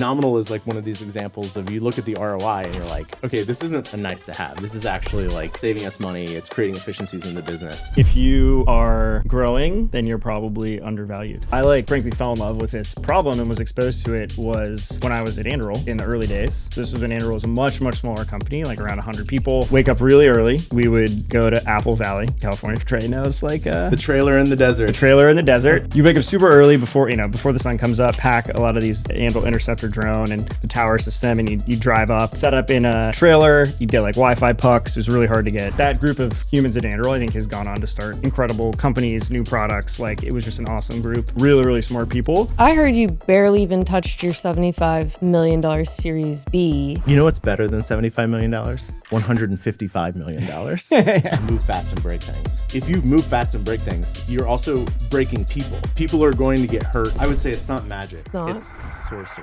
Nominal is like one of these examples of you look at the ROI and you're like, okay, this isn't a nice to have. This is actually like saving us money. It's creating efficiencies in the business. If you are growing, then you're probably undervalued. I frankly fell in love with this problem and was exposed to it was when I was at Anduril in the early days. This was when Anduril was a much, much smaller company, like around 100 people. Wake up really early. We would go to Apple Valley, California. Trae knows, the trailer in the desert. The trailer in the desert. You wake up super early before the sun comes up, pack a lot of these Anduril Interceptor drone and the tower system, and you drive up, set up in a trailer. You'd get like Wi-Fi pucks. It was really hard to get. That group of humans at Anduril, I think, has gone on to start incredible companies, new products. Like, it was just an awesome group. Really, really smart people. I heard you barely even touched your $75 million Series B. You know what's better than $75 million? $155 million. Move fast and break things. If you move fast and break things, you're also breaking people. People are going to get hurt. I would say it's not magic. It's sorcery.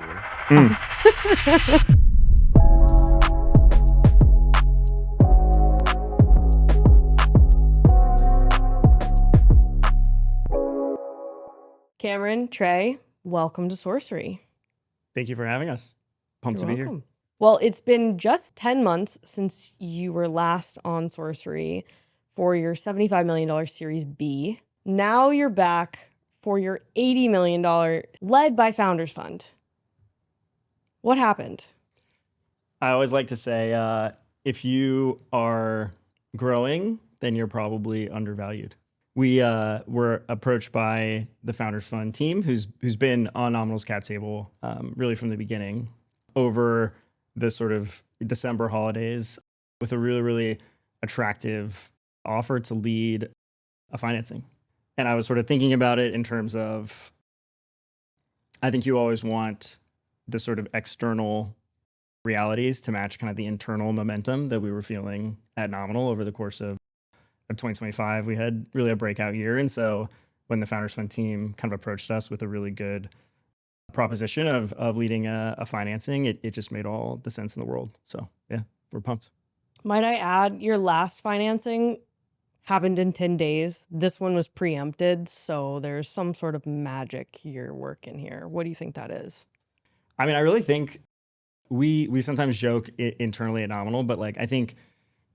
Cameron, Trae, welcome to Sourcery. Thank you for having us. Pumped to be here. Well, it's been just 10 months since you were last on Sourcery for your $75 million Series B. Now you're back for your $80 million led by Founders Fund. What happened? I always like to say, if you are growing, then you're probably undervalued. We were approached by the Founders Fund team, who's been on Nominal's cap table really from the beginning, over the sort of December holidays, with a really, really attractive offer to lead a financing. And I was sort of thinking about it in terms of, I think you always want the sort of external realities to match kind of the internal momentum that we were feeling at Nominal over the course of 2025. We had really a breakout year. And so when the Founders Fund team kind of approached us with a really good proposition of leading a financing, it just made all the sense in the world. So yeah, we're pumped. Might I add, your last financing happened in 10 days. This one was preempted, so there's some sort of magic you're working here. What do you think that is? I mean, I really think we sometimes joke internally at Nominal, but I think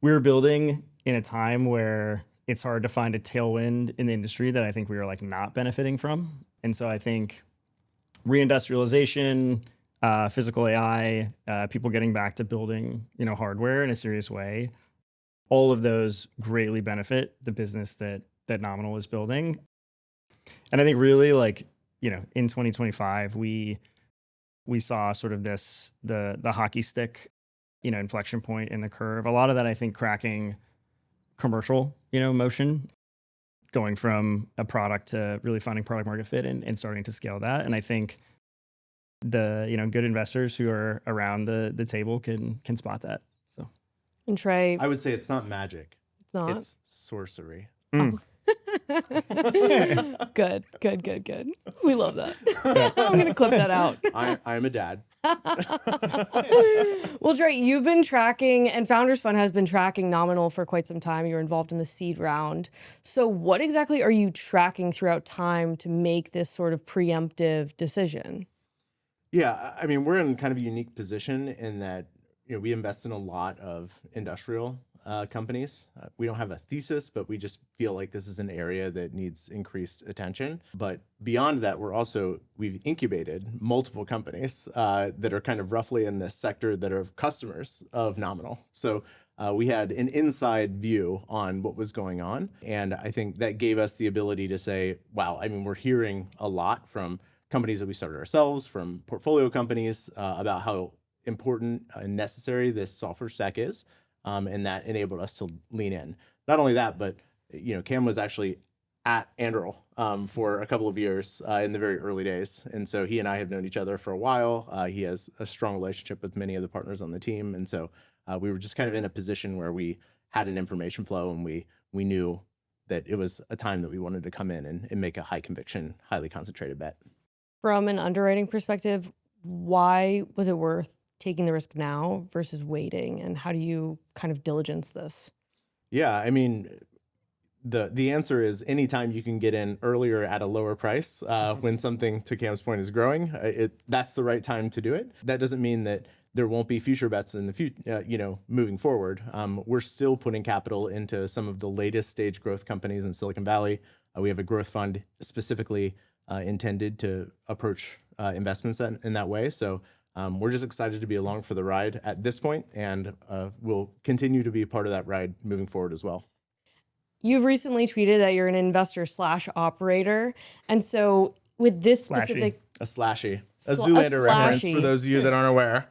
we were building in a time where it's hard to find a tailwind in the industry that I think we are not benefiting from. And so I think reindustrialization, physical AI, people getting back to building, hardware in a serious way, all of those greatly benefit the business that Nominal is building. And I think really in 2025, we saw sort of the hockey stick, inflection point in the curve. A lot of that, I think, cracking commercial, motion, going from a product to really finding product market fit and starting to scale that. And I think the, good investors who are around the table can spot that. So. And Trae, I would say it's not magic. It's not. It's sorcery. Good. We love that. I'm going to clip that out. I'm a dad. Well, Trae, you've been tracking, and Founders Fund has been tracking Nominal for quite some time. You're involved in the seed round. So what exactly are you tracking throughout time to make this sort of preemptive decision? Yeah, I mean, we're in kind of a unique position in that we invest in a lot of industrial companies. We don't have a thesis, but we just feel like this is an area that needs increased attention. But beyond that, we've incubated multiple companies that are kind of roughly in this sector that are customers of Nominal. So we had an inside view on what was going on. And I think that gave us the ability to say, wow, I mean, we're hearing a lot from companies that we started ourselves, from portfolio companies about how important and necessary this software stack is. And that enabled us to lean in. Not only that, but Cam was actually at Anduril for a couple of years in the very early days, and so he and I have known each other for a while. He has a strong relationship with many of the partners on the team, and so we were just kind of in a position where we had an information flow, and we knew that it was a time that we wanted to come in and make a high conviction, highly concentrated bet. From an underwriting perspective, why was it worth taking the risk now versus waiting, and how do you kind of diligence this? Yeah, I mean, the answer is anytime you can get in earlier at a lower price when something, to Cam's point, is growing, that's the right time to do it. That doesn't mean that there won't be future bets in the future, moving forward. We're still putting capital into some of the latest stage growth companies in Silicon Valley. We have a growth fund specifically intended to approach investments in that way. So we're just excited to be along for the ride at this point, and we'll continue to be a part of that ride moving forward as well. You've recently tweeted that you're an investor / operator. And so with this specific... A Zoolander reference for those of you that aren't aware.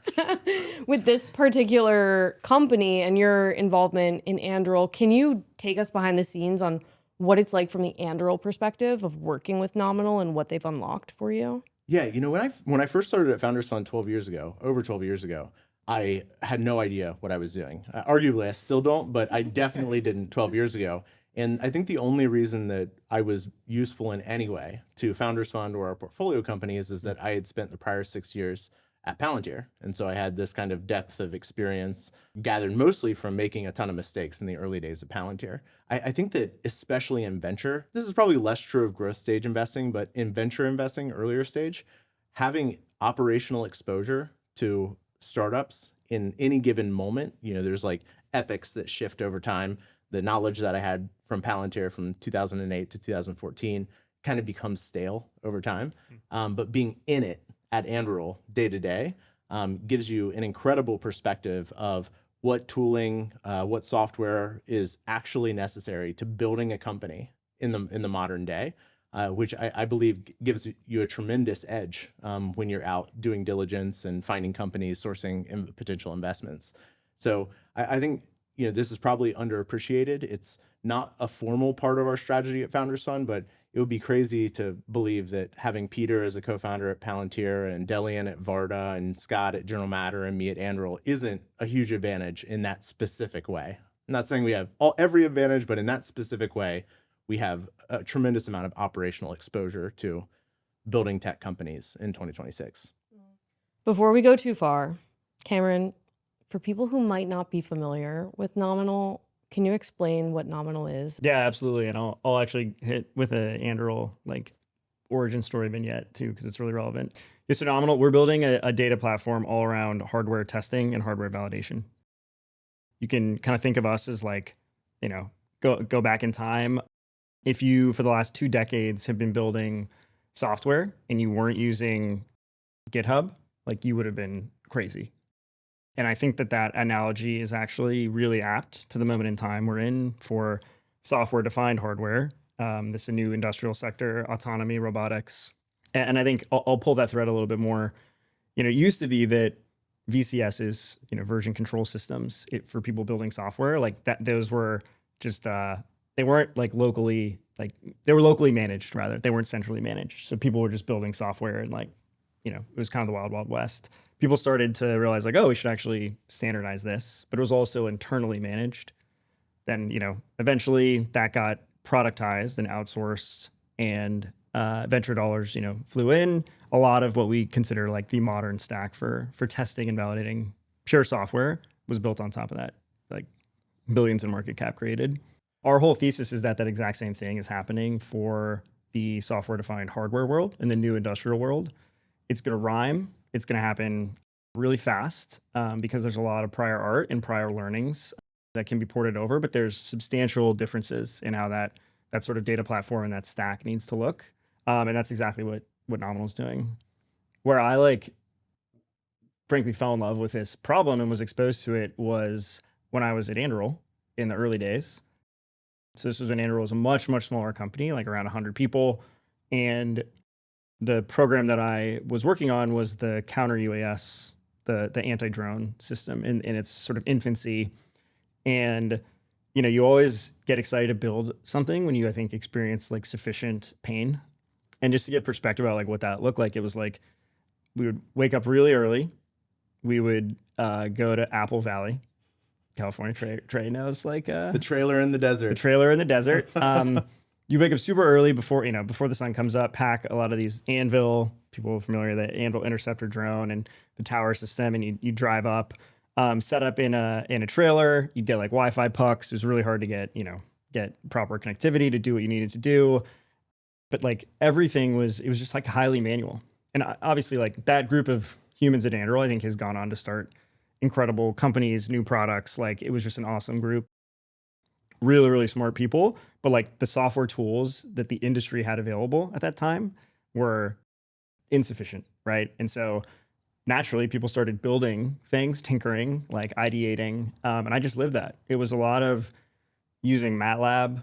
With this particular company and your involvement in Anduril, can you take us behind the scenes on what it's like from the Anduril perspective of working with Nominal and what they've unlocked for you? Yeah, when I first started at Founders Fund over 12 years ago, I had no idea what I was doing. Arguably, I still don't, but I definitely didn't 12 years ago. And I think the only reason that I was useful in any way to Founders Fund or our portfolio companies is that I had spent the prior 6 years at Palantir. And so I had this kind of depth of experience gathered mostly from making a ton of mistakes in the early days of Palantir. I think that especially in venture, this is probably less true of growth stage investing, but in venture investing, earlier stage, having operational exposure to startups in any given moment, there's like epics that shift over time. The knowledge that I had from Palantir from 2008 to 2014 kind of becomes stale over time. But being in it at Anduril day to day gives you an incredible perspective of what tooling, what software is actually necessary to building a company in the modern day, which I believe gives you a tremendous edge when you're out doing diligence and finding companies, sourcing potential investments. So I think this is probably underappreciated. It's not a formal part of our strategy at Founders Fund, but it would be crazy to believe that having Peter as a co-founder at Palantir and Delian at Varda and Scott at General Matter and me at Anduril isn't a huge advantage in that specific way. I'm not saying we have every advantage, but in that specific way, we have a tremendous amount of operational exposure to building tech companies in 2026. Before we go too far, Cameron, for people who might not be familiar with Nominal, can you explain what Nominal is? Yeah, absolutely. And I'll actually hit with a Anduril origin story vignette too, because it's really relevant. Yeah, so Nominal, we're building a data platform all around hardware testing and hardware validation. You can kind of think of us as go back in time. If you, for the last 2 decades, have been building software and you weren't using GitHub, you would have been crazy. And I think that analogy is actually really apt to the moment in time we're in for software-defined hardware. This is a new industrial sector, autonomy, robotics. And I think I'll pull that thread a little bit more. It used to be that VCSs, version control systems for people building software, those were just, they weren't locally, they were locally managed rather. They weren't centrally managed. So people were just building software and it was kind of the wild, wild west. People started to realize we should actually standardize this, but it was also internally managed. Then, eventually that got productized and outsourced, and venture dollars, flew in. A lot of what we consider the modern stack for testing and validating pure software was built on top of that, billions in market cap created. Our whole thesis is that exact same thing is happening for the software-defined hardware world and the new industrial world. It's going to rhyme. It's going to happen really fast because there's a lot of prior art and prior learnings that can be ported over, but there's substantial differences in how that sort of data platform and that stack needs to look. And that's exactly what Nominal is doing. Where I frankly fell in love with this problem and was exposed to it was when I was at Anduril in the early days. So this was when Anduril was a much, much smaller company, around 100 people. And the program that I was working on was the counter UAS, the anti-drone system in its sort of infancy. And, you always get excited to build something when you, I think, experience sufficient pain. And just to get perspective about what that looked like, it was we would wake up really early. We would go to Apple Valley, California. Trae knows the trailer in the desert. The trailer in the desert. You wake up super early before the sun comes up, pack a lot of these Anvil, people are familiar with the Anvil interceptor drone and the tower system, and you drive up, set up in a trailer. You'd get Wi-Fi pucks. It was really hard to get, get proper connectivity to do what you needed to do. But like everything it was just like highly manual. And obviously like that group of humans at Anduril, I think has gone on to start incredible companies, new products. Like it was just an awesome group, really, really smart people. But like the software tools that the industry had available at that time were insufficient, right? And so naturally people started building things, tinkering, like ideating. And I just lived that. It was a lot of using MATLAB.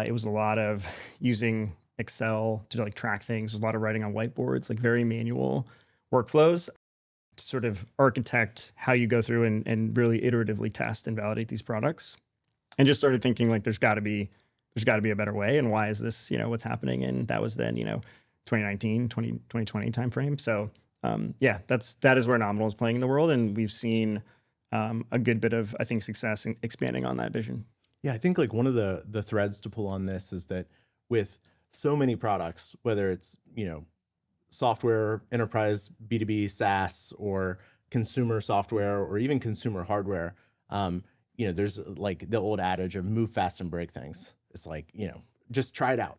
It was a lot of using Excel to like track things. There's a lot of writing on whiteboards, like very manual workflows to sort of architect how you go through and really iteratively test and validate these products. And just started thinking like there's got to be a better way. And why is this, what's happening? And that was then, 2019, 2020 timeframe. So that is where Nominal is playing in the world. And we've seen a good bit of, I think, success in expanding on that vision. Yeah, I think like one of the threads to pull on this is that with so many products, whether it's, software, enterprise, B2B, SaaS, or consumer software, or even consumer hardware, there's like the old adage of move fast and break things. It's like, just try it out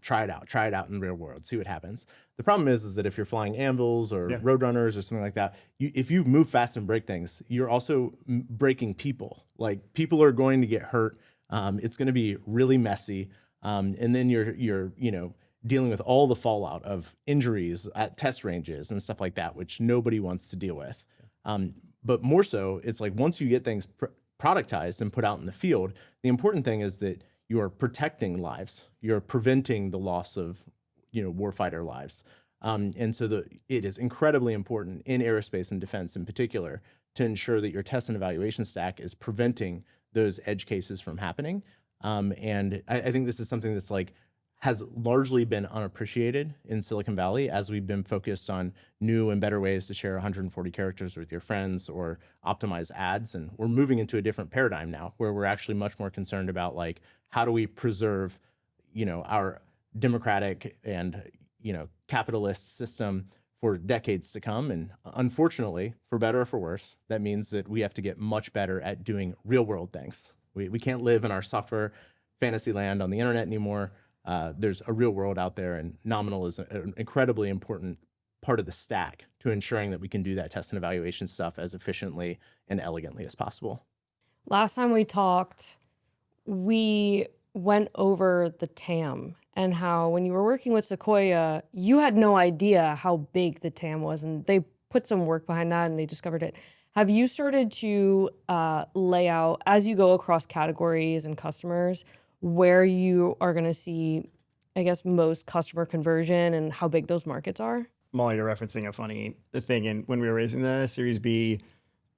in the real world, see what happens. The problem is that if you're flying anvils or roadrunners or something like that, if you move fast and break things, you're also breaking people. Like people are going to get hurt. It's going to be really messy. And then you're dealing with all the fallout of injuries at test ranges and stuff like that, which nobody wants to deal with. But more so, it's like once you get things productized and put out in the field, the important thing is that you're protecting lives. You're preventing the loss of, warfighter lives. And so it is incredibly important in aerospace and defense in particular to ensure that your test and evaluation stack is preventing those edge cases from happening. And I think this is something that's like has largely been unappreciated in Silicon Valley as we've been focused on new and better ways to share 140 characters with your friends or optimize ads. And we're moving into a different paradigm now where we're actually much more concerned about like, how do we preserve, our democratic and, capitalist system for decades to come. And unfortunately, for better or for worse, that means that we have to get much better at doing real world things. We can't live in our software fantasy land on the internet anymore. There's a real world out there, and Nominal is an incredibly important part of the stack to ensuring that we can do that test and evaluation stuff as efficiently and elegantly as possible. Last time we talked, we went over the TAM and how when you were working with Sequoia, you had no idea how big the TAM was, and they put some work behind that and they discovered it. Have you started to lay out, as you go across categories and customers, where you are going to see, I guess, most customer conversion and how big those markets are? Molly, you're referencing a funny thing. And when we were raising the Series B,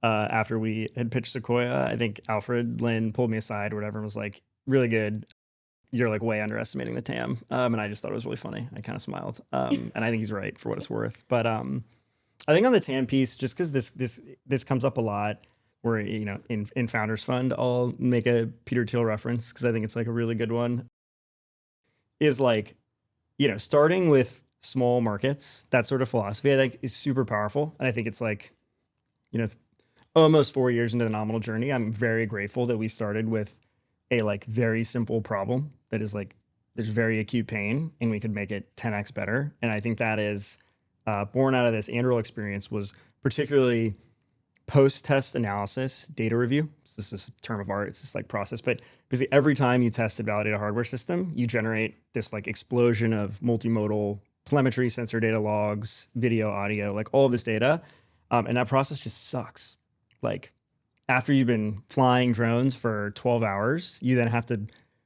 after we had pitched Sequoia, I think Alfred Lynn pulled me aside or whatever and was like, really good. You're like way underestimating the TAM. And I just thought it was really funny. I kind of smiled. And I think he's right for what it's worth. But I think on the TAM piece, just because this comes up a lot, where, in Founders Fund, I'll make a Peter Thiel reference because I think it's like a really good one, is like, starting with small markets, that sort of philosophy, I think is super powerful. And I think it's like, almost 4 years into the Nominal journey, I'm very grateful that we started with a like very simple problem that is like, there's very acute pain and we could make it 10x better. And I think that is born out of this Anduril experience was particularly post-test analysis, data review. So this is a term of art. It's this like process, but basically every time you test and validate a hardware system, you generate this like explosion of multimodal telemetry, sensor data logs, video, audio, like all of this data. And that process just sucks. Like after you've been flying drones for 12 hours, you then have to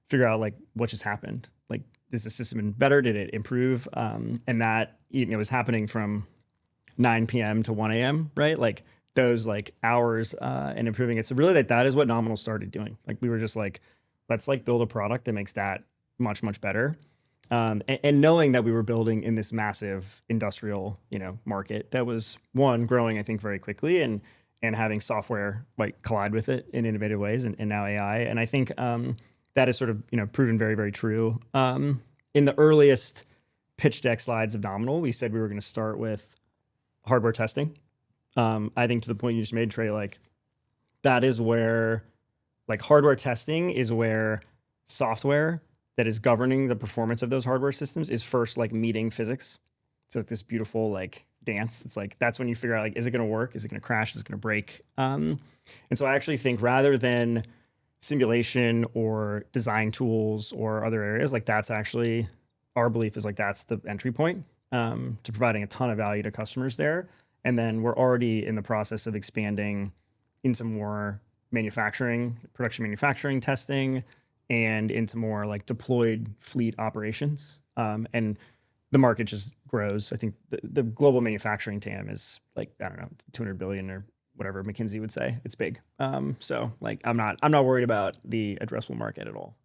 figure out like what just happened. Like, is the system been better? Did it improve? And that, was happening from 9 p.m. to 1 a.m., right? Like those like hours and improving it. So really that is what Nominal started doing. Like we were just like, let's like build a product that makes that much, much better. And knowing that we were building in this massive industrial, market that was growing, I think, very quickly and having software like collide with it in innovative ways and now AI. And I think that is sort of, proven very, very true. In the earliest pitch deck slides of Nominal, we said we were going to start with hardware testing. I think to the point you just made, Trae, like that is where like hardware testing is where software that is governing the performance of those hardware systems is first like meeting physics. So it's this beautiful like dance. It's like, that's when you figure out like, is it going to work? Is it going to crash? Is it going to break? And so I actually think rather than simulation or design tools or other areas, like that's actually our belief is like, that's the entry point to providing a ton of value to customers there. And then we're already in the process of expanding into more production manufacturing testing, and into more like deployed fleet operations. And the market just grows. I think the global manufacturing TAM is like, I don't know, 200 billion or whatever McKinsey would say. It's big. So like, I'm not worried about the addressable market at all.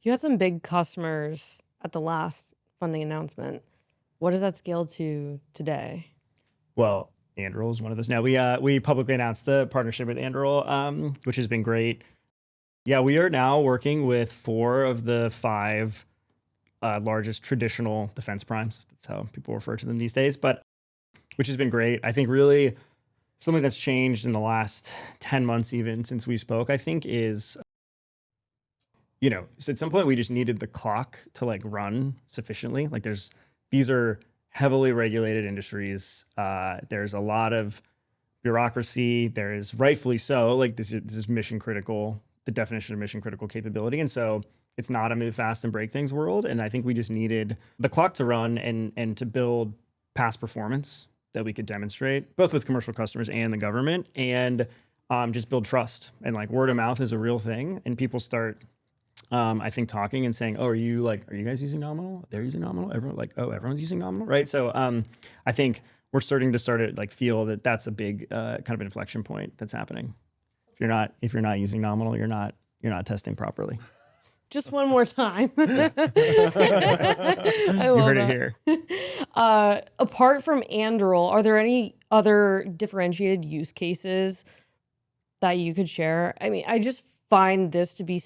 You had some big customers at the last funding announcement. What does that scale to today? Well, Anduril is one of those. Now we publicly announced the partnership with Anduril, which has been great. Yeah, we are now working with 4 of the 5 largest traditional defense primes. That's how people refer to them these days, but which has been great. I think really something that's changed in the last 10 months, even since we spoke, I think is, so at some point we just needed the clock to like run sufficiently. Like these are heavily regulated industries. There's a lot of bureaucracy. There is rightfully so, like this is mission critical, the definition of mission critical capability. And so it's not a move fast and break things world. And I think we just needed the clock to run and to build past performance that we could demonstrate, both with commercial customers and the government, and just build trust. And like word of mouth is a real thing. And people start, I think, talking and saying, oh, are you guys using Nominal? They're using Nominal? Everyone's using Nominal, right? So I think we're starting to like feel that that's a big kind of inflection point that's happening. If you're not using Nominal, you're not testing properly. Just one more time. I You heard it here. Apart from Anduril, are there any other differentiated use cases that you could share? I mean, I just find this to be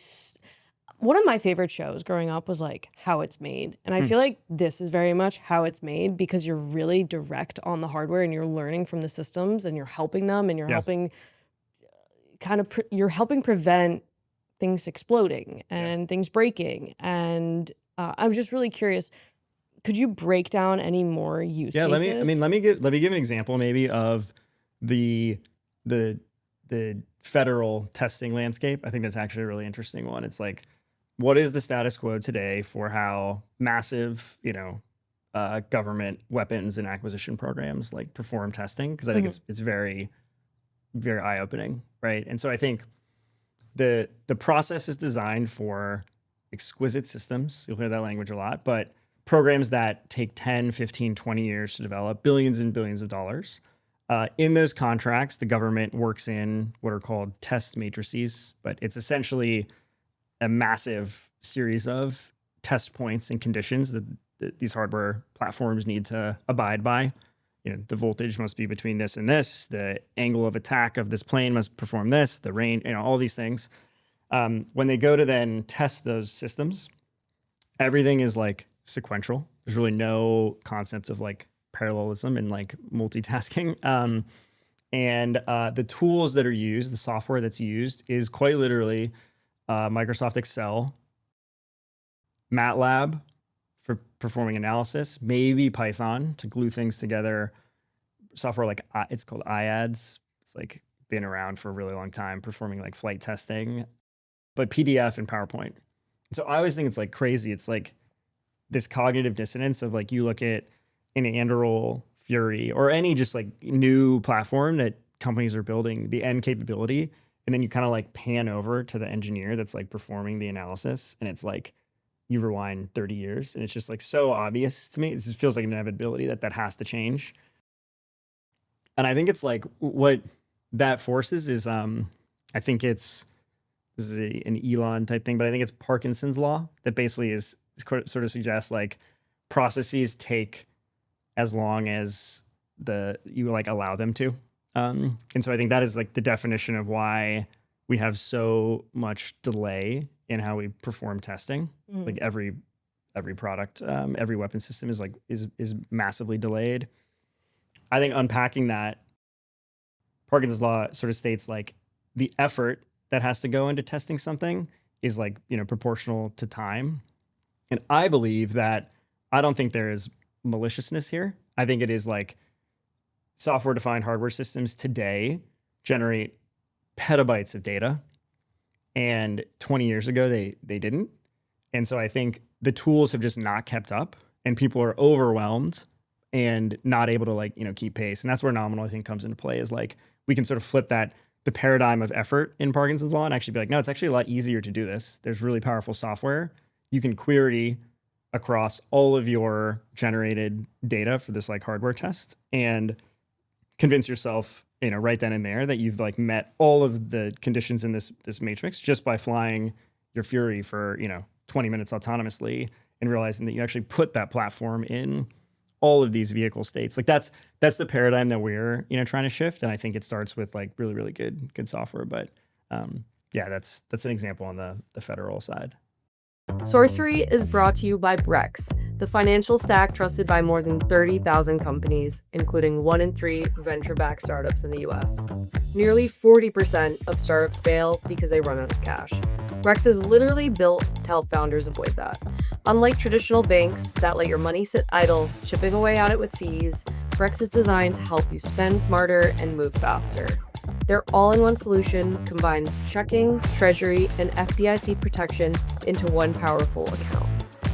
one of my favorite shows growing up was like How It's Made. And I feel like this is very much how it's made, because you're really direct on the hardware and you're learning from the systems and you're helping them and you're helping you're helping prevent things exploding and things breaking. And I'm just really curious, could you break down any more use cases? Let me give an example maybe of the federal testing landscape. I think that's actually a really interesting one. It's like, what is the status quo today for how massive, government weapons and acquisition programs like perform testing? Because I think it's very, very eye-opening, right? And so I think the process is designed for exquisite systems. You'll hear that language a lot, but programs that take 10, 15, 20 years to develop, billions and billions of dollars. In those contracts, the government works in what are called test matrices, but it's essentially a massive series of test points and conditions that these hardware platforms need to abide by. The voltage must be between this and this. The angle of attack of this plane must perform this. The range, all these things. When they go to then test those systems, everything is like sequential. There's really no concept of like parallelism and like multitasking. And the tools that are used, the software that's used is quite literally Microsoft Excel, MATLAB for performing analysis, maybe Python to glue things together. Software like it's called IADS. It's like been around for a really long time, performing like flight testing, but PDF and PowerPoint. So I always think it's like crazy. It's like this cognitive dissonance of like, you look at an Anduril, Fury, or any just like new platform that companies are building, the end capability, and then you kind of like pan over to the engineer that's like performing the analysis, and it's like you rewind 30 years, and it's just like so obvious to me. It just feels like an inevitability that has to change. And I think it's like what that forces is, I think this is an Elon type thing, but I think it's Parkinson's law that basically is sort of suggests like processes take as long as you like allow them to. And so I think that is like the definition of why we have so much delay in how we perform testing. Like every product, every weapon system is massively delayed. I think unpacking that, Parkinson's law sort of states like the effort that has to go into testing something is like, proportional to time. And I believe that I don't think there is maliciousness here. I think it is like software defined hardware systems today generate petabytes of data. And 20 years ago, they didn't. And so I think the tools have just not kept up and people are overwhelmed and not able to keep pace. And that's where Nominal, I think, comes into play, is like we can sort of flip the paradigm of effort in Parkinson's law and actually be like, no, it's actually a lot easier to do this. There's really powerful software. You can query across all of your generated data for this like hardware test and convince yourself, right then and there that you've like met all of the conditions in this matrix just by flying your Fury for, 20 minutes autonomously and realizing that you actually put that platform in all of these vehicle states. Like that's the paradigm that we're, trying to shift. And I think it starts with like really, really good software. But yeah, that's an example on the federal side. Sourcery is brought to you by Brex, the financial stack trusted by more than 30,000 companies, including 1 in 3 venture-backed startups in the US. Nearly 40% of startups fail because they run out of cash. Brex is literally built to help founders avoid that. Unlike traditional banks that let your money sit idle, chipping away at it with fees, Brex is designed to help you spend smarter and move faster. Their all-in-one solution combines checking, treasury, and FDIC protection into one powerful account.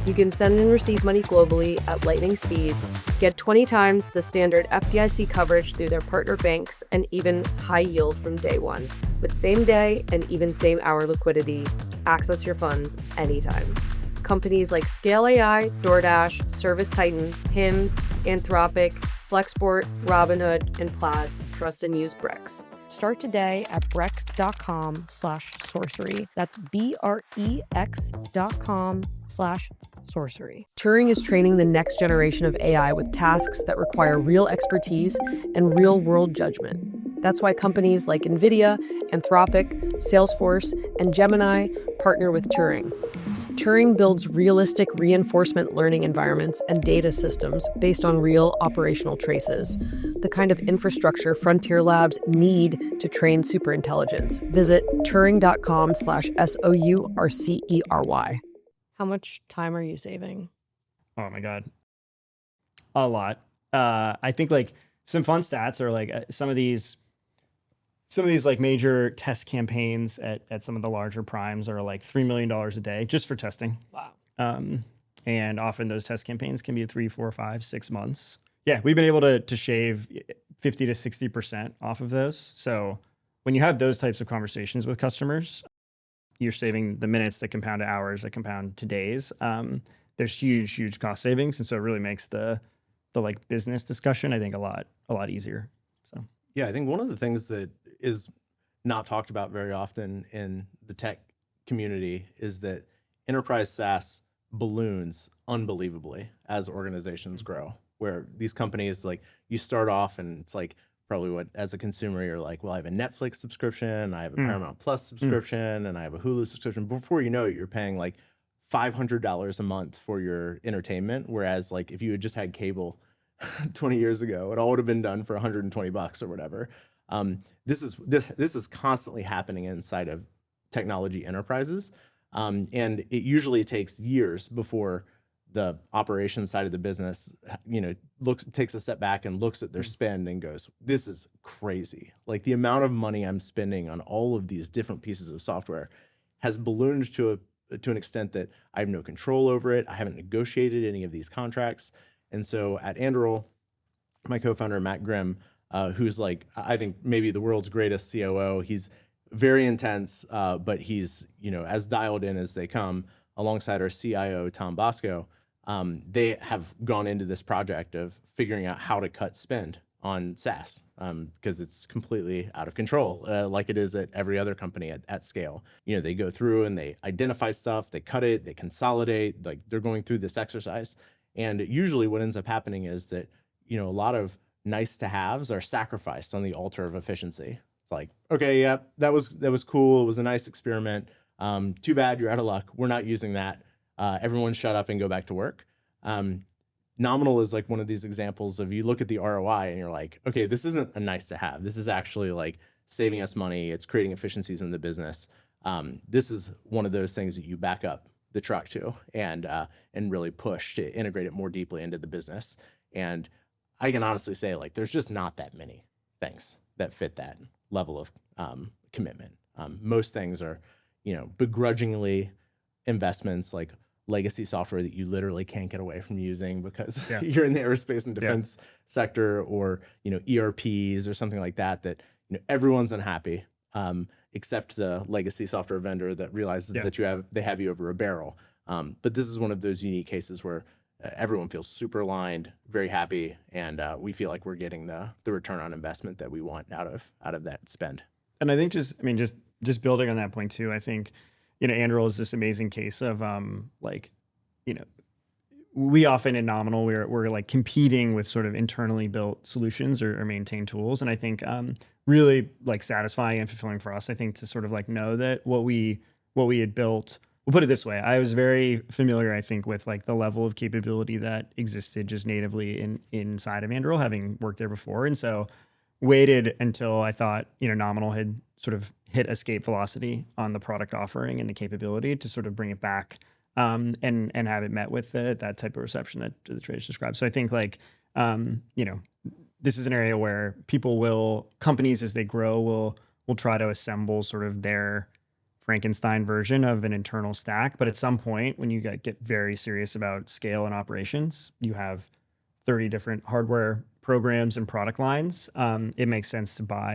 You can send and receive money globally at lightning speeds, get 20 times the standard FDIC coverage through their partner banks, and even high yield from day one. With same-day and even same-hour liquidity, access your funds anytime. Companies like Scale AI, DoorDash, ServiceTitan, HIMS, Anthropic, Flexport, Robinhood, and Plaid trust and use Brex. Start today at brex.com/sorcery. That's BREX.com/sorcery. Turing is training the next generation of AI with tasks that require real expertise and real-world judgment. That's why companies like NVIDIA, Anthropic, Salesforce, and Gemini partner with Turing. Turing builds realistic reinforcement learning environments and data systems based on real operational traces, the kind of infrastructure frontier labs need to train superintelligence. Visit turing.com/SOURCERY. How much time are you saving? Oh my God. A lot. I think like some fun stats are like some of these like major test campaigns at some of the larger primes are like $3 million a day just for testing. Wow. And often those test campaigns can be 3, 4, 5, 6 months. Yeah, we've been able to shave 50 to 60% off of those. So when you have those types of conversations with customers, you're saving the minutes that compound to hours that compound to days. There's huge cost savings. And so it really makes the like business discussion, I think, a lot easier. So yeah, I think one of the things that is not talked about very often in the tech community is that enterprise SaaS balloons unbelievably as organizations grow, where these companies, like, you start off and it's like probably what, as a consumer, you're like, well, I have a Netflix subscription, I have a Paramount Plus subscription, and I have a Hulu subscription. Before you know it, you're paying like $500 a month for your entertainment. Whereas like if you had just had cable 20 years ago, it all would have been done for $120 or whatever. This is constantly happening inside of technology enterprises. And it usually takes years before the operations side of the business, takes a step back and looks at their spend and goes, this is crazy. Like, the amount of money I'm spending on all of these different pieces of software has ballooned to an extent that I have no control over it. I haven't negotiated any of these contracts. And so at Anduril, my co-founder, Matt Grimm, who's like, I think maybe the world's greatest COO, he's very intense, but he's, as dialed in as they come, alongside our CIO, Tom Bosco. They have gone into this project of figuring out how to cut spend on SaaS, because it's completely out of control, like it is at every other company at scale. They go through and they identify stuff, they cut it, they consolidate, like they're going through this exercise. And usually what ends up happening is that, a lot of nice to haves are sacrificed on the altar of efficiency. It's like, okay, yeah, that was cool. It was a nice experiment. Too bad, you're out of luck. We're not using that. Everyone shut up and go back to work. Nominal is like one of these examples of, you look at the ROI and you're like, okay, this isn't a nice to have. This is actually like saving us money. It's creating efficiencies in the business. This is one of those things that you back up the truck to and really push to integrate it more deeply into the business. And I can honestly say, like, there's just not that many things that fit that level of commitment. Most things are, begrudgingly investments, like legacy software that you literally can't get away from using because you're in the aerospace and defense sector, or ERPs or something like that everyone's unhappy, except the legacy software vendor that realizes that they have you over a barrel. But this is one of those unique cases where everyone feels super aligned, very happy, and we feel like we're getting the return on investment that we want out of that spend. And I think just building on that point too, I think, Anduril is this amazing case of we often in Nominal, we're like competing with sort of internally built solutions or maintained tools. And I think really like satisfying and fulfilling for us, I think, to sort of like know that what we had built, we'll put it this way. I was very familiar, I think, with like the level of capability that existed just natively inside of Anduril, having worked there before. And so waited until I thought, Nominal had sort of hit escape velocity on the product offering and the capability to sort of bring it back and have it met with that type of reception that the Trae described. So I think like, this is an area where companies as they grow will try to assemble sort of their Frankenstein version of an internal stack. But at some point, when you get very serious about scale and operations, you have 30 different hardware programs and product lines. It makes sense to buy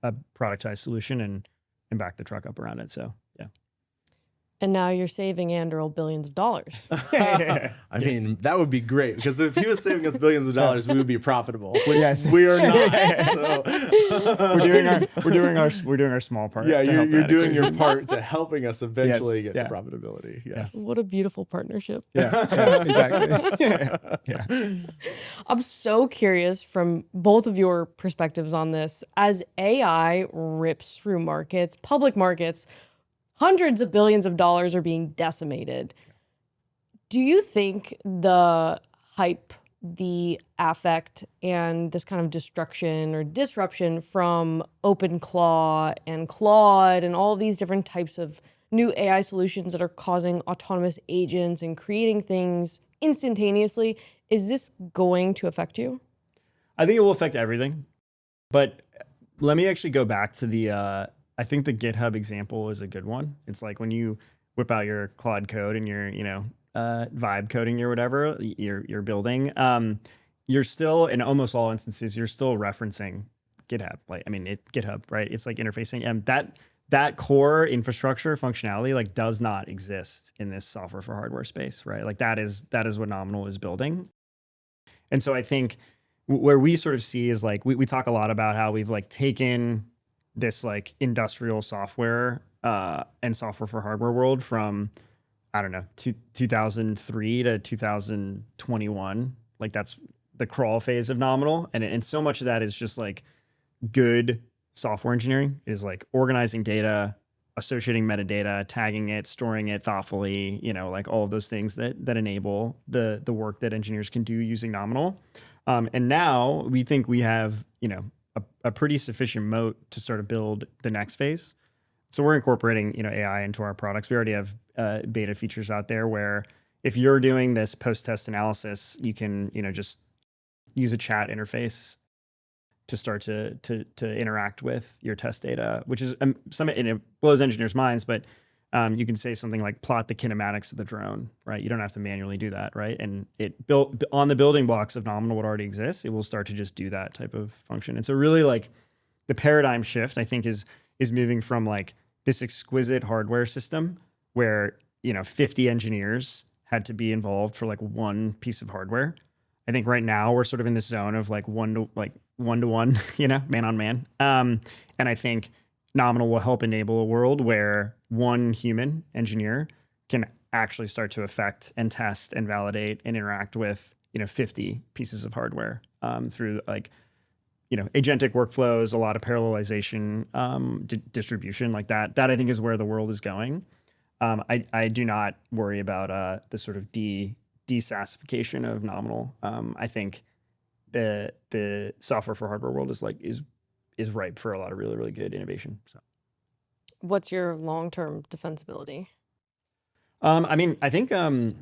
a productized solution and back the truck up around it. So yeah. And now you're saving Anduril billions of dollars. I mean, that would be great, because if he was saving us billions of dollars, we would be profitable, which we are not. So. we're doing our small part. Yeah, you're doing your part to helping us eventually get to profitability. Yes. What a beautiful partnership. Exactly. I'm so curious from both of your perspectives on this. As AI rips through markets, public markets, hundreds of billions of dollars are being decimated. Do you think the hype, the affect, and this kind of destruction or disruption from OpenClaw and Claude and all of these different types of new AI solutions that are causing autonomous agents and creating things instantaneously, is this going to affect you? I think it will affect everything. But let me actually go back to I think the GitHub example is a good one. It's like when you whip out your Claude code and your, vibe coding or whatever you're building, you're still, in almost all instances, you're still referencing GitHub. GitHub, right? It's like interfacing, and that core infrastructure functionality like does not exist in this software for hardware space, right? Like that is what Nominal is building. And so I think where we sort of see is like we talk a lot about how we've like taken this like industrial software and software for hardware world from, I don't know, 2003 to 2021. Like that's the crawl phase of Nominal. And so much of that is just like good software engineering, is like organizing data, associating metadata, tagging it, storing it thoughtfully, like all of those things that enable the work that engineers can do using Nominal. And now we think we have, a pretty sufficient moat to sort of build the next phase. So we're incorporating, AI into our products. We already have beta features out there where if you're doing this post-test analysis, you can, just use a chat interface to start to interact with your test data, which is it blows engineers' minds, but you can say something like plot the kinematics of the drone, right? You don't have to manually do that, right? And it built on the building blocks of Nominal, what already exists, it will start to just do that type of function. And so really like the paradigm shift, I think, is moving from like this exquisite hardware system where, 50 engineers had to be involved for like one piece of hardware. I think right now we're sort of in this zone of like one to one, man on man. And I think Nominal will help enable a world where one human engineer can actually start to affect and test and validate and interact with 50 pieces of hardware through like agentic workflows, a lot of parallelization, distribution like that. That I think is where the world is going. I do not worry about the sort of de-SaaSification of Nominal. I think the software for hardware world is ripe for a lot of really, really good innovation. So What's your long-term defensibility? I mean, I think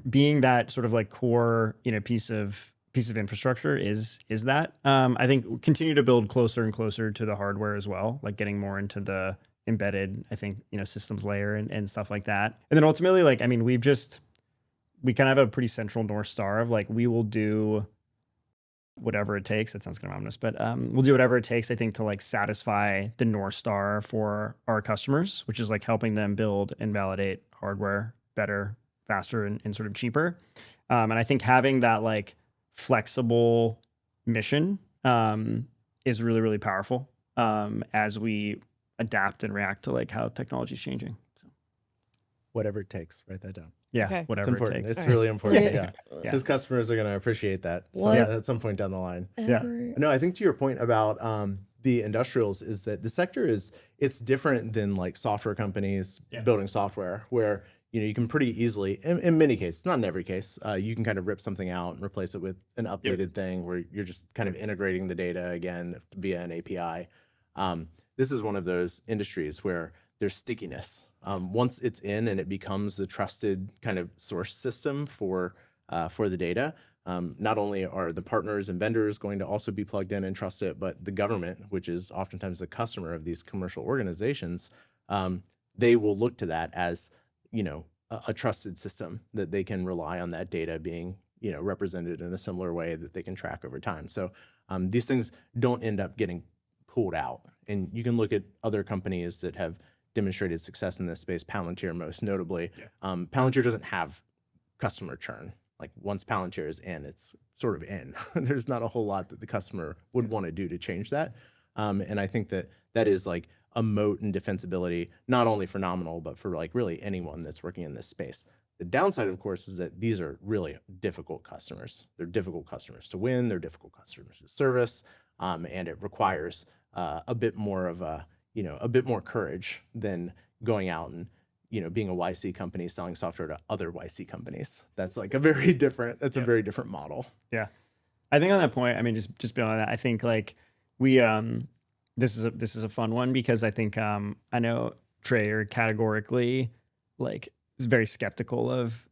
being that sort of like core, piece of infrastructure is that. I think continue to build closer and closer to the hardware as well, like getting more into the embedded, I think, systems layer and stuff like that. And then ultimately, like, I mean, we kind of have a pretty central North Star of like, we will do whatever it takes. That sounds kind of ominous, but we'll do whatever it takes, I think, to like satisfy the North Star for our customers, which is like helping them build and validate hardware better, faster, and sort of cheaper. And I think having that like flexible mission is really, really powerful as we adapt and react to like how technology is changing. So. Whatever it takes, write that down. Yeah, Okay. It's whatever it important. takes. It's really important. Yeah. Yeah. His customers are going to appreciate that at some point down the line. Yeah. No, I think to your point about the industrials is that the sector it's different than like software companies building software where, you can pretty easily, in many cases, not in every case, you can kind of rip something out and replace it with an updated thing where you're just kind of integrating the data again via an API. This is one of those industries where there's stickiness. Once it's in and it becomes the trusted kind of source system for the data, not only are the partners and vendors going to also be plugged in and trust it, but the government, which is oftentimes the customer of these commercial organizations, they will look to that as a trusted system that they can rely on that data being, represented in a similar way that they can track over time. So these things don't end up getting pulled out. And you can look at other companies that have demonstrated success in this space, Palantir most notably. Palantir doesn't have customer churn. Like once Palantir is in, it's sort of in. There's not a whole lot that the customer would want to do to change that. And I think that is like a moat and defensibility, not only for Nominal, but for like really anyone that's working in this space. The downside, of course, is that these are really difficult customers. They're difficult customers to win. They're difficult customers to service. And it requires a bit more of a bit more courage than going out and, being a YC company selling software to other YC companies. That's like a very different model. Yeah. I think on that point, I mean, just beyond that, I think like we, this is a fun one because I think, I know Trae are categorically like is very skeptical of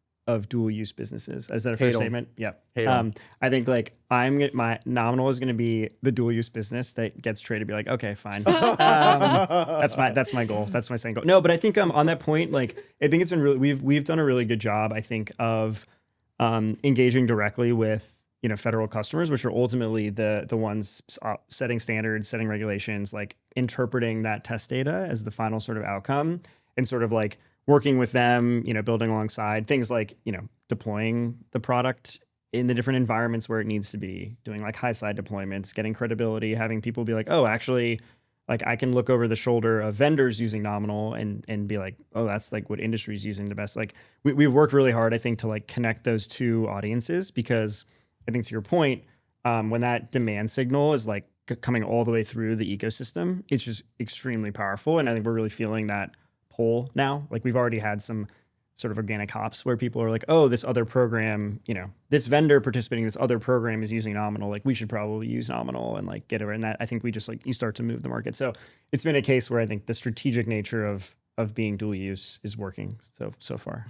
dual use businesses. Is that a fair statement? Yep. I think like my Nominal is going to be the dual use business that gets Trae to be like, okay, fine. That's my goal. That's my second goal. No, but I think on that point, like I think it's been really we've done a really good job, I think, of engaging directly with federal customers, which are ultimately the ones setting standards, setting regulations, like interpreting that test data as the final sort of outcome, and sort of like working with them, building alongside things like, deploying the product in the different environments where it needs to be, doing like high side deployments, getting credibility, having people be like, oh, actually, like I can look over the shoulder of vendors using Nominal and be like, oh, that's like what industry is using the best. Like we've worked really hard, I think, to like connect those two audiences, because I think to your point, when that demand signal is like coming all the way through the ecosystem, it's just extremely powerful. And I think we're really feeling that pull now. Like we've already had some sort of organic hops where people are like, oh, this other program, this vendor participating in this other program is using Nominal. Like we should probably use Nominal and like get over. And that I think we just like, you start to move the market. So it's been a case where I think the strategic nature of being dual use is working so far.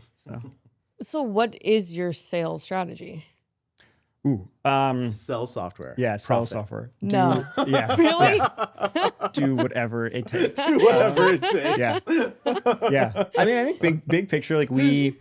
So what is your sales strategy? Sell software. Yeah, sell Profit. software. No. Yeah. Really? Yeah. Do whatever it takes. Do whatever it takes. Yeah. Yeah. I mean, I think big picture, like we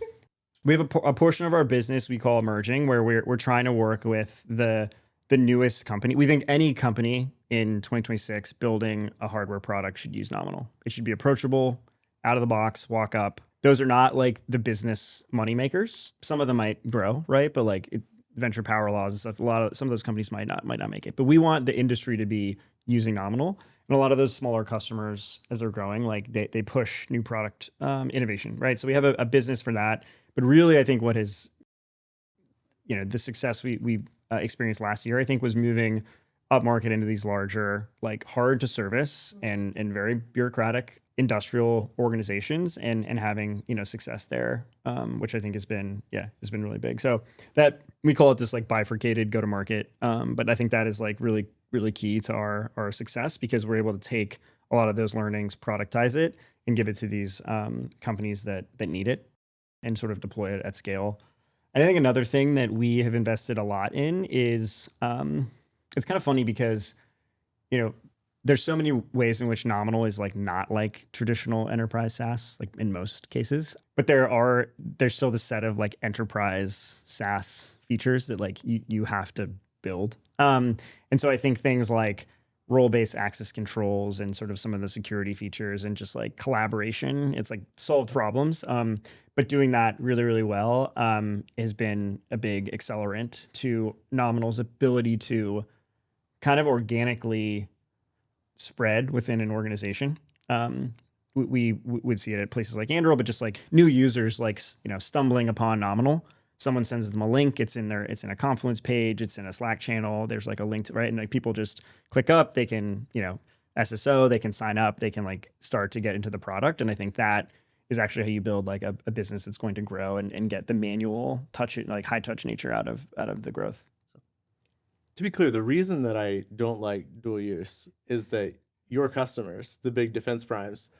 have a portion of our business we call emerging, where we're trying to work with the newest company. We think any company in 2026 building a hardware product should use Nominal. It should be approachable, out of the box, walk up. Those are not like the business money makers. Some of them might grow, right? But like venture power laws and stuff, some of those companies might not make it. But we want the industry to be using Nominal. And a lot of those smaller customers, as they're growing, like they push new product innovation, right? So we have a business for that. But really, I think what is, the success we experienced last year, I think, was moving upmarket into these larger, like hard to service and very bureaucratic industrial organizations and having, success there, which I think has been really big. So that we call it this like bifurcated go-to-market. But I think that is like really, really key to our success, because we're able to take a lot of those learnings, productize it, and give it to these companies that need it, and sort of deploy it at scale. And I think another thing that we have invested a lot in is it's kind of funny because, there's so many ways in which Nominal is like not like traditional enterprise SaaS, like in most cases. But there's still this set of like enterprise SaaS features that like you have to build. And so I think things like role-based access controls and sort of some of the security features and just like collaboration, it's like solved problems. But doing that really, really well has been a big accelerant to Nominal's ability to kind of organically spread within an organization. We would see it at places like Anduril, but just like new users, like, stumbling upon Nominal. Someone sends them a link. It's in a Confluence page. It's in a Slack channel. There's like a link to, right? And like people just click up, they can, SSO, they can sign up, they can like start to get into the product. And I think that is actually how you build like a business that's going to grow and get the manual touch, like high touch nature out of the growth. To be clear, the reason that I don't like dual use is that your customers, the big defense primes,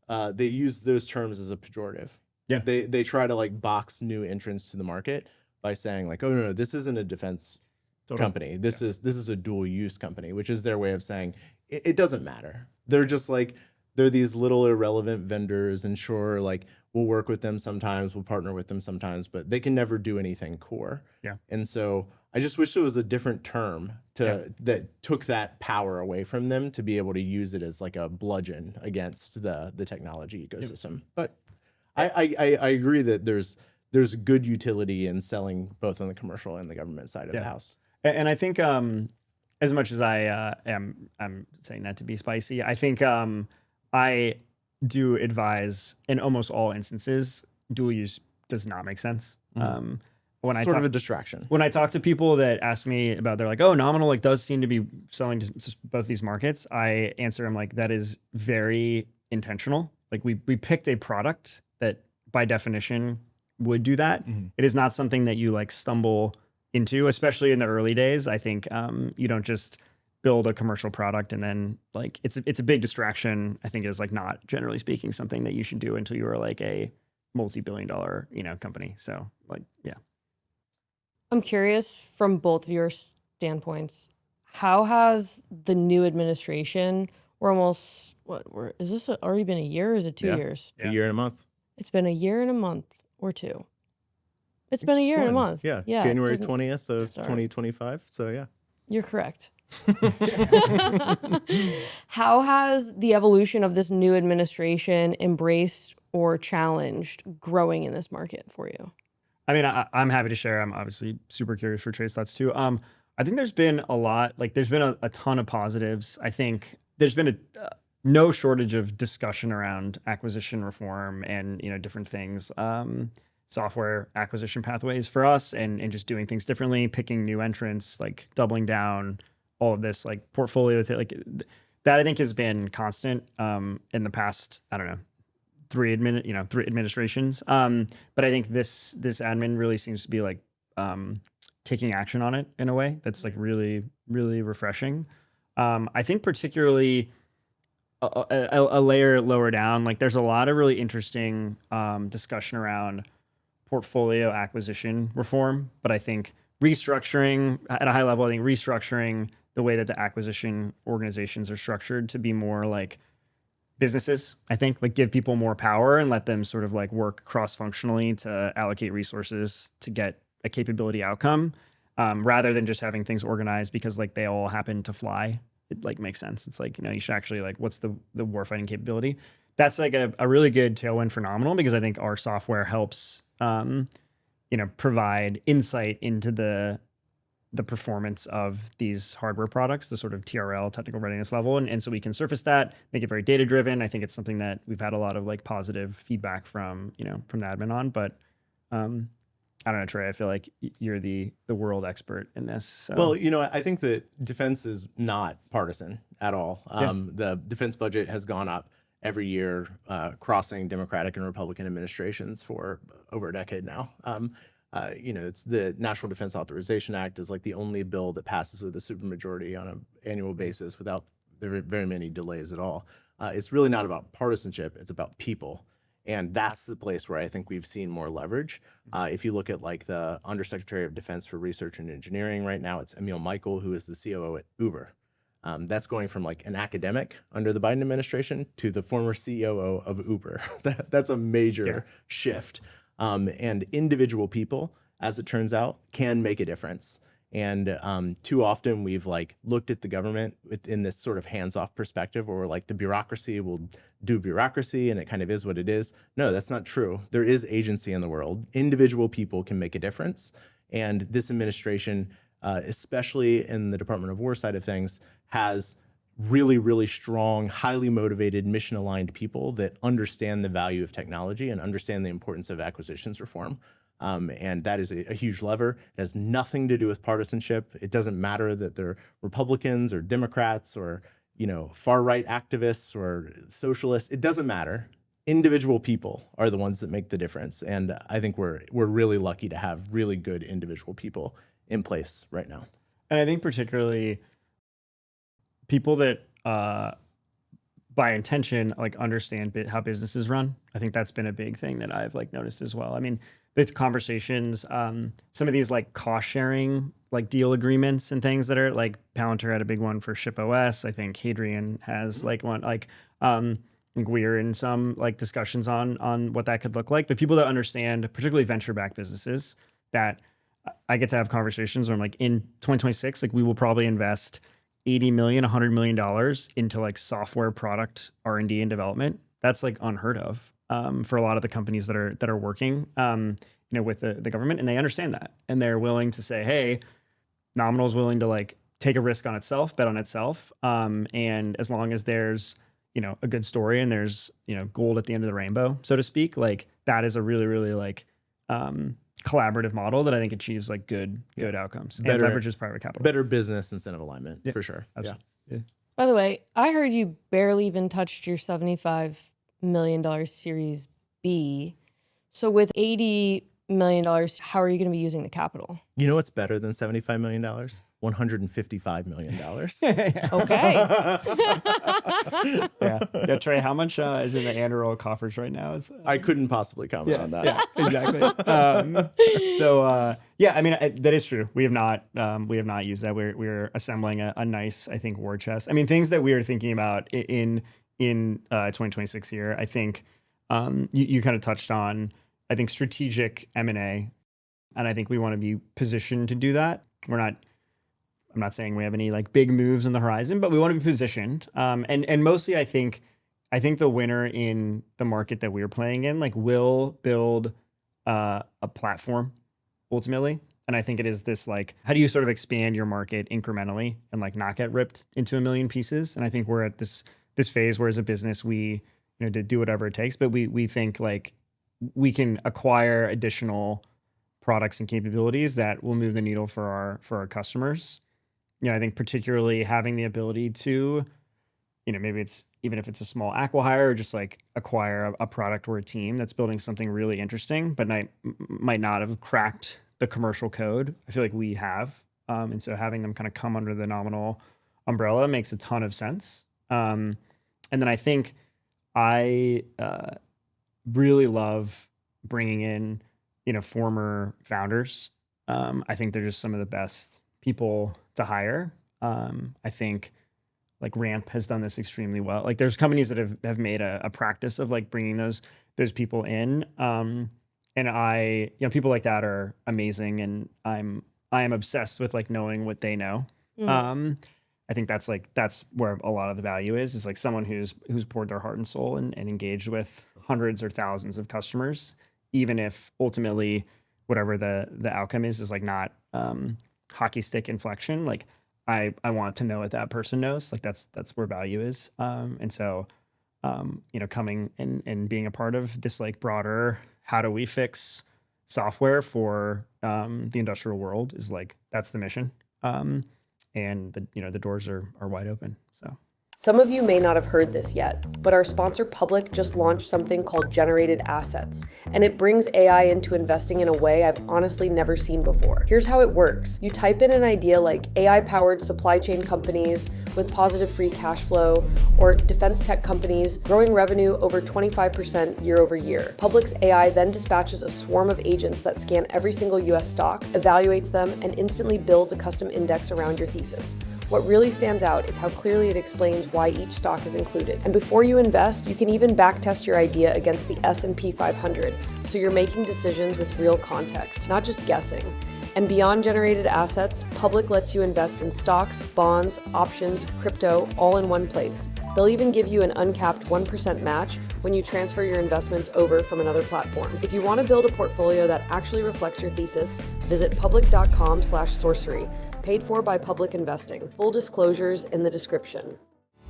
they use those terms as a pejorative. Yeah. They try to like box new entrants to the market by saying like, oh no, this isn't a defense company. This is a dual use company, which is their way of saying it doesn't matter. They're just like, they're these little irrelevant vendors, and sure, like we'll work with them sometimes, we'll partner with them sometimes, but they can never do anything core. Yeah. And so I just wish there was a different term that took that power away from them to be able to use it as like a bludgeon against the technology ecosystem. But I agree that there's good utility in selling both on the commercial and the government side of the house. And I think as much as I'm saying that to be spicy, I think I do advise in almost all instances, dual use does not make sense. Sort of a distraction. When I talk to people that ask me about, they're like, oh, Nominal like does seem to be selling to both these markets. I answer them like, that is very intentional. Like we picked a product that by definition would do that. Mm-hmm. It is not something that you like stumble into, especially in the early days. I think you don't just build a commercial product and then like it's a big distraction. I think it is like not, generally speaking, something that you should do until you are like a multi-billion-dollar company. So like, yeah. I'm curious from both of your standpoints, how has the new administration, we're almost, is this already been a year or is it 2 years? A year and a month. It's been a year and a month or two. It's been a year and a month. Yeah. January 20th of 2025. So yeah. You're correct. How has the evolution of this new administration embraced or challenged growing in this market for you? I mean, I'm happy to share. I'm obviously super curious for Trae's thoughts too. I think there's been a lot, like there's been a ton of positives. I think there's been no shortage of discussion around acquisition reform and, different things, software acquisition pathways for us and just doing things differently, picking new entrants, like doubling down, all of this like portfolio, like that I think has been constant in the past, I don't know, three administrations. But I think this admin really seems to be like taking action on it in a way that's like really, really refreshing. I think particularly a layer lower down, like there's a lot of really interesting discussion around portfolio acquisition reform. But I think restructuring at a high level, restructuring the way that the acquisition organizations are structured to be more like businesses, I think, like give people more power and let them sort of like work cross-functionally to allocate resources to get a capability outcome, rather than just having things organized because like they all happen to fly. It like makes sense. It's like, you should actually like, what's the warfighting capability? That's like a really good tailwind for Nominal because I think our software helps, provide insight into the performance of these hardware products, the sort of TRL, technical readiness level. And so we can surface that, make it very data driven. I think it's something that we've had a lot of like positive feedback from the admin on, but I don't know, Trae, I feel like you're the world expert in this. So. Well, I think that defense is not partisan at all. The defense budget has gone up every year, crossing Democratic and Republican administrations for over a decade now. It's the National Defense Authorization Act is like the only bill that passes with a supermajority on an annual basis without very many delays at all. It's really not about partisanship. It's about people. And that's the place where I think we've seen more leverage. If you look at like the Undersecretary of Defense for Research and Engineering right now, it's Emil Michael, who is the COO at Uber. That's going from like an academic under the Biden administration to the former COO of Uber. That's a major shift. And individual people, as it turns out, can make a difference. And too often we've like looked at the government in this sort of hands-off perspective, where like the bureaucracy will do bureaucracy and it kind of is what it is. No, that's not true. There is agency in the world. Individual people can make a difference. And this administration, especially in the Department of War side of things, has really, really strong, highly motivated, mission-aligned people that understand the value of technology and understand the importance of acquisitions reform. And that is a huge lever. It has nothing to do with partisanship. It doesn't matter that they're Republicans or Democrats or, you know, far-right activists or socialists. It doesn't matter. Individual people are the ones that make the difference. And I think we're really lucky to have really good individual people in place right now. And I think particularly people that by intention like understand how businesses run. I think that's been a big thing that I've like noticed as well. I mean, the conversations, some of these like cost sharing, like deal agreements and things that are like Palantir had a big one for ShipOS. I think Hadrian has like one, like I think we're in some like discussions on what that could look like. But people that understand, particularly venture-backed businesses, that I get to have conversations where I'm like, in 2026, like we will probably invest $80 million, $100 million into like software product R&D and development. That's like unheard of for a lot of the companies that are working, you know, with the government, and they understand that, and they're willing to say, hey, Nominal is willing to like take a risk on itself, bet on itself, and as long as there's, you know, a good story and there's, you know, gold at the end of the rainbow, so to speak, like that is a really, really like collaborative model that I think achieves like good outcomes and leverages private capital. Better business incentive alignment, for sure. Absolutely. Yeah. By the way, I heard you barely even touched your $75 million Series B. So with $80 million, how are you going to be using the capital? You know what's better than $75 million? $155 million. Okay. Yeah. Trae, how much is in the Anduril coffers right now? It's, I couldn't possibly comment on that. Yeah, exactly. Yeah, I mean, that is true. We have not used that. We're assembling a nice, I think, war chest. I mean, things that we are thinking about in 2026 here. I think you kind of touched on, I think, strategic M&A, and I think we want to be positioned to do that. I'm not saying we have any like big moves on the horizon, but we want to be positioned. And mostly I think the winner in the market that we're playing in like will build a platform ultimately. And I think it is this like, how do you sort of expand your market incrementally and like not get ripped into a million pieces? And I think we're at this phase where as a business we, you know, to do whatever it takes, but we think like we can acquire additional products and capabilities that will move the needle for our customers. You know, I think particularly having the ability to, you know, maybe it's even if it's a small acqui-hire or just like acquire a product or a team that's building something really interesting, but might not have cracked the commercial code. I feel like we have. And so having them kind of come under the Nominal umbrella makes a ton of sense. And then I think I really love bringing in, you know, former founders. I think they're just some of the best people to hire. I think like Ramp has done this extremely well. Like there's companies that have made a practice of like bringing those people in. And you know, people like that are amazing. And I am obsessed with like knowing what they know. I think that's where a lot of the value is like someone who's poured their heart and soul and engaged with hundreds or thousands of customers, even if ultimately whatever the outcome is like not hockey stick inflection. Like I want to know what that person knows. Like that's where value is. And so, you know, coming and being a part of this like broader, how do we fix software for the industrial world is like, that's the mission. And the doors are wide open. So Some of you may not have heard this yet, but our sponsor Public just launched something called Generated Assets, and it brings AI into investing in a way I've honestly never seen before. Here's how it works. You type in an idea like AI-powered supply chain companies with positive free cash flow, or defense tech companies growing revenue over 25% year over year. Public's AI then dispatches a swarm of agents that scan every single US stock, evaluates them, and instantly builds a custom index around your thesis. What really stands out is how clearly it explains why each stock is included. And before you invest, you can even backtest your idea against the S&P 500, so you're making decisions with real context, not just guessing. And beyond generated assets, Public lets you invest in stocks, bonds, options, crypto, all in one place. They'll even give you an uncapped 1% match when you transfer your investments over from another platform. If you want to build a portfolio that actually reflects your thesis, visit public.com/sorcery. Paid for by Public Investing. Full disclosures in the description.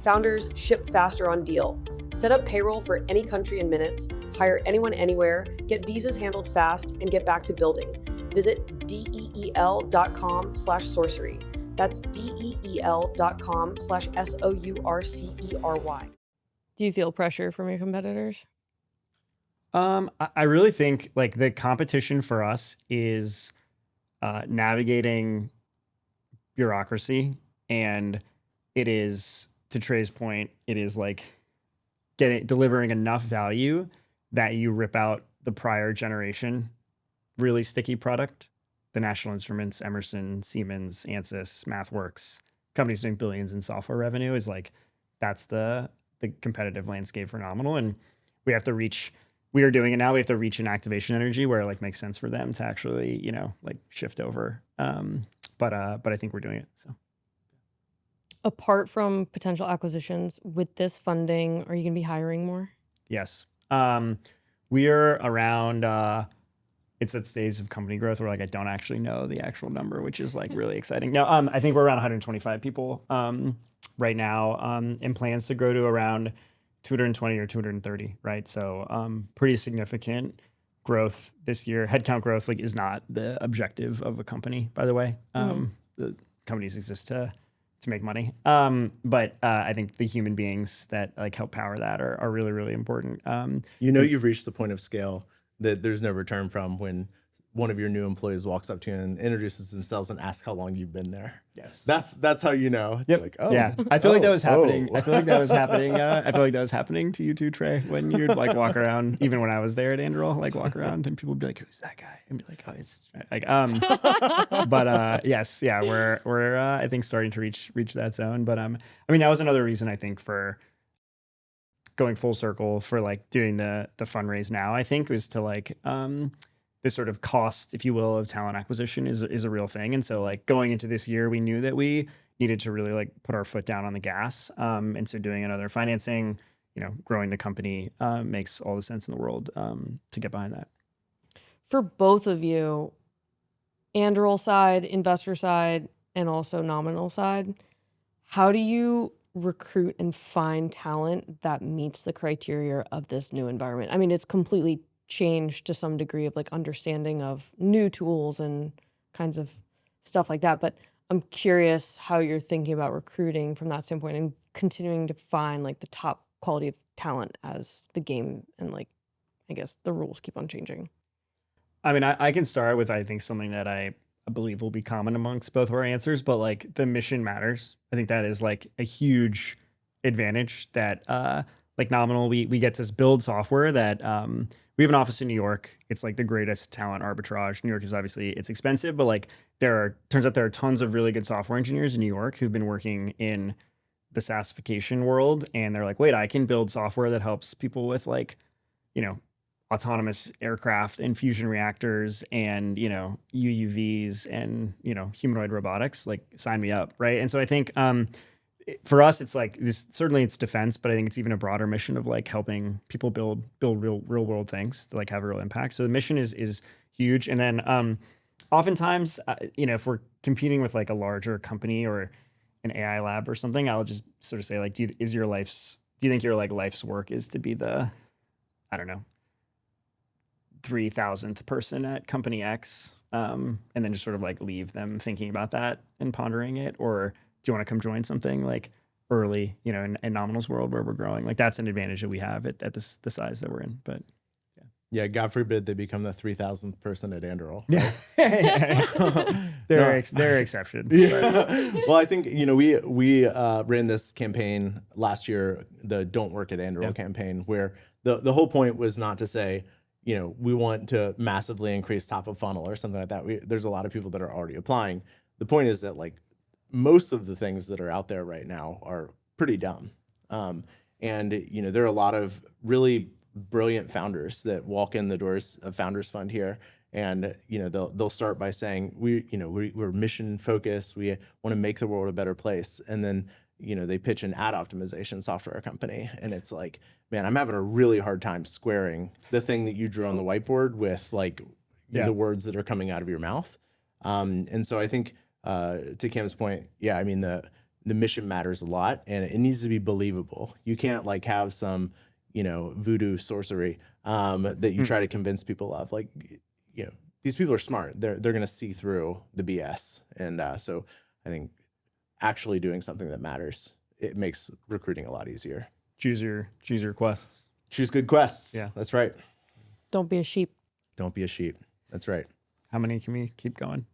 Founders, ship faster on Deal. Set up payroll for any country in minutes, hire anyone anywhere, get visas handled fast, and get back to building. Visit DEEL.com/sorcery. That's DEEL.com/SOURCERY. Do you feel pressure from your competitors? I really think like the competition for us is navigating bureaucracy, and it is, to Trae's point, it is like delivering enough value that you rip out the prior generation really sticky product. The National Instruments, Emerson, Siemens, Ansys, MathWorks, companies doing billions in software revenue is like, that's the competitive landscape for Nominal. And we are doing it now. We have to reach an activation energy where it like makes sense for them to actually, like shift over. But I think we're doing it. So, apart from potential acquisitions, with this funding, are you going to be hiring more? Yes. We are around, it's at stage of company growth where like I don't actually know the actual number, which is like really exciting. No, I think we're around 125 people right now, and plans to grow to around 220 or 230, right? So pretty significant growth this year. Headcount growth like is not the objective of a company, by the way. The companies exist to make money. But I think the human beings that like help power that are really, really important. You've reached the point of scale that there's no return from when one of your new employees walks up to you and introduces themselves and asks how long you've been there. Yes. That's how you know. It's Yep. like, oh, yeah. I feel like that was happening. Oh. I feel like that was happening. I feel like that was happening to you too, Trae, when you'd like walk around, even when I was there at Anduril, like walk around and people would be like, who's that guy? And be like, oh, it's like, but yes, yeah, we're I think starting to reach that zone. But I mean, that was another reason I think for going full circle for like doing the fundraise now, I think was to like, this sort of cost, if you will, of talent acquisition is a real thing. And so like going into this year, we knew that we needed to really like put our foot down on the gas. And so doing another financing, growing the company makes all the sense in the world to get behind that. For both of you, Anduril side, investor side, and also Nominal side, how do you recruit and find talent that meets the criteria of this new environment? I mean, it's completely changed to some degree of like understanding of new tools and kinds of stuff like that. But I'm curious how you're thinking about recruiting from that standpoint and continuing to find like the top quality of talent as the game and like, I guess the rules keep on changing. I mean, I can start with, I think, something that I believe will be common amongst both of our answers, but like the mission matters. I think that is like a huge advantage that like Nominal, we get to build software that we have an office in New York. It's like the greatest talent arbitrage. New York is obviously, it's expensive, but like turns out there are tons of really good software engineers in New York who've been working in the SaaSification world. And they're like, wait, I can build software that helps people with like, autonomous aircraft and fusion reactors and, UUVs and, humanoid robotics, like sign me up. Right. And so I think, for us, it's like this. Certainly, it's defense, but I think it's even a broader mission of like helping people build real world things to like have a real impact. So the mission is huge. And then oftentimes, if we're competing with like a larger company or an AI lab or something, I'll just sort of say like, do you think your like life's work is to be the, I don't know, 3,000th person at company X, and then just sort of like leave them thinking about that and pondering it, or do you want to come join something? Like, early, in Nominal's world where we're growing. Like that's an advantage that we have at the size that we're in. But Yeah, God forbid they become the 3,000th person at Anduril. yeah, there are exceptions. Yeah. Well, I think we ran this campaign last year, the "Don't Work at Anduril" campaign, where the whole point was not to say we want to massively increase top of funnel or something like that. There's a lot of people that are already applying. The point is that like most of the things that are out there right now are pretty dumb, and there are a lot of really brilliant founders that walk in the doors of Founders Fund here, and they'll start by saying we're mission focused, we want to make the world a better place, and then they pitch an ad optimization software company, and it's like, man, I'm having a really hard time squaring the thing that you drew on the whiteboard with like the words that are coming out of your mouth, and so I think to Cam's point, I mean the mission matters a lot, and it needs to be believable. You can't like have some voodoo sorcery that you try to convince people of. Like, these people are smart. They're going to see through the BS. And so I think actually doing something that matters, it makes recruiting a lot easier. Choose your quests. Choose good quests. Yeah. That's right. Don't be a sheep. Don't be a sheep. That's right. How many can we keep going?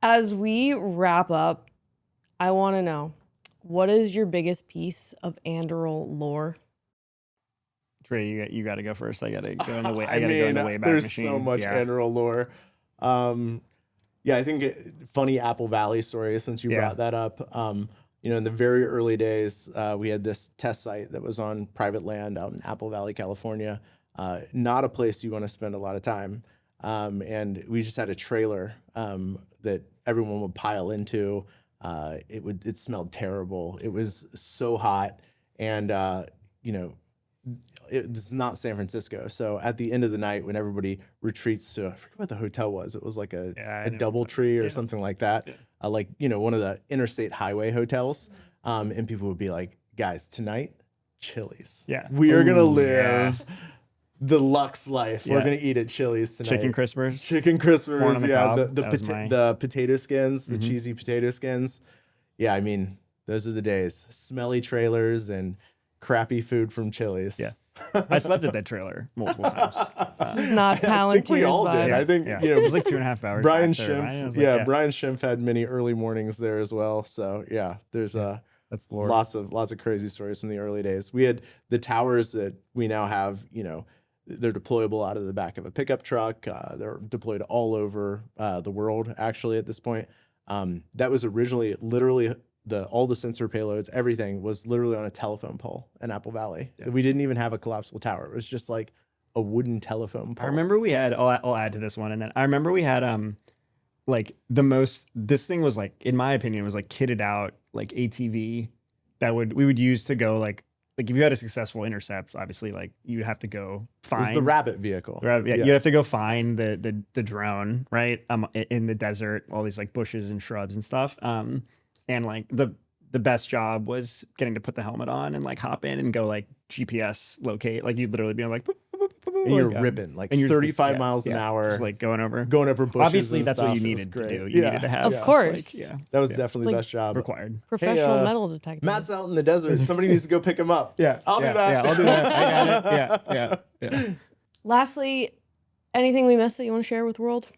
As we wrap up, I want to know, what is your biggest piece of Anduril lore? Trae, you got to go first. I got to go in the way. I got to go in the way back there's machine. so much Anduril lore. I think funny Apple Valley story, since you brought that up. In the very early days, we had this test site that was on private land out in Apple Valley, California. Not a place you want to spend a lot of time. And we just had a trailer that everyone would pile into. It smelled terrible. It was so hot, and it's not San Francisco. So at the end of the night, when everybody retreats to, I forget what the hotel was. It was like a DoubleTree or something like that. One of the interstate highway hotels. And people would be like, guys, tonight, Chili's. Yeah. We are going to live the Lux life. We're going to eat at Chili's tonight. Chicken crispers. Corn on the cob. The The potato skins, the cheesy potato skins. Yeah, I mean, those are the days. Smelly trailers and crappy food from Chili's. Yeah. I slept at that trailer multiple times. This is not Palantir's I think we all did. vibe. I think it was like 2.5 hours. Brian back there, right? Schimpf, Brian Schimpf had many early mornings there as well. So there's that's Lord. lots of crazy stories from the early days. We had the towers that we now have. They're deployable out of the back of a pickup truck. They're deployed all over the world. Actually, at this point, that was originally literally all the sensor payloads, everything was literally on a telephone pole in Apple Valley. Yeah. We didn't even have a collapsible tower. It was just like a wooden telephone pole. I remember we had, I'll add to this one. And then I remember we had, this thing was like, in my opinion, was like kitted out, like ATV that we would use to go like if you had a successful intercept, obviously like you'd have to go find. It was the rabbit vehicle. You'd have to go find the drone, right? In the desert, all these like bushes and shrubs and stuff. And like the best job was getting to put the helmet on and like hop in and go like GPS locate. Like you'd literally be like, boop, boop, boop, boop, and you're ripping like 35 miles an hour, just like going over bushes. Obviously, and that's stuff. what you needed to do. You needed to have, of course. That was definitely the best job. Required. Professional metal detector. Matt's out in the desert. Somebody needs to go pick him up. I'll do that. Yeah, I'll do that. I got it. Yeah. Lastly, anything we missed that you want to share with the world?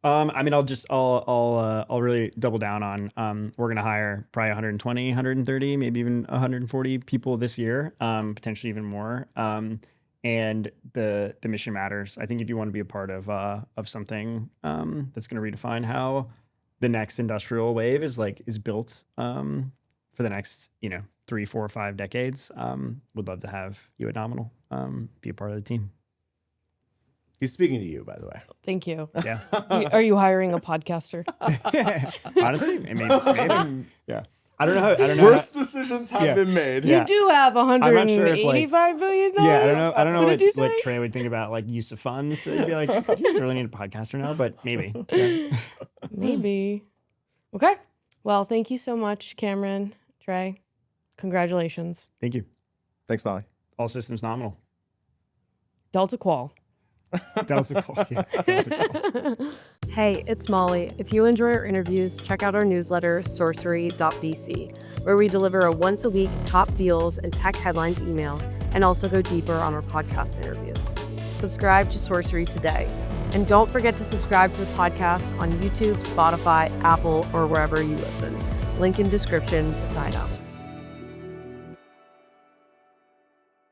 I mean, I'll really double down on, we're going to hire probably 120, 130, maybe even 140 people this year, potentially even more. And the mission matters. I think if you want to be a part of something, that's going to redefine how the next industrial wave is built, for the next, 3, 4, 5 decades, would love to have you at Nominal, be a part of the team. He's speaking to you, by the way. Thank you. Yeah. Are you hiring a podcaster? Honestly, maybe. Yeah. I don't know. Worst decisions have been made. You do have $185 million. Yeah, I don't know what did you say? Trae would think about like use of funds. He'd be like, you guys really need a podcaster now, but maybe. Yeah. Maybe. Okay. Well, thank you so much, Cameron, Trae. Congratulations. Thank you. Thanks, Molly. All systems nominal. Delta Qual. Delta Qual. Yeah, Delta Qual. Hey, it's Molly. If you enjoy our interviews, check out our newsletter, Sourcery.vc, where we deliver a once-a-week top deals and tech headlines email, and also go deeper on our podcast interviews. Subscribe to Sourcery today. And don't forget to subscribe to the podcast on YouTube, Spotify, Apple, or wherever you listen. Link in description to sign up.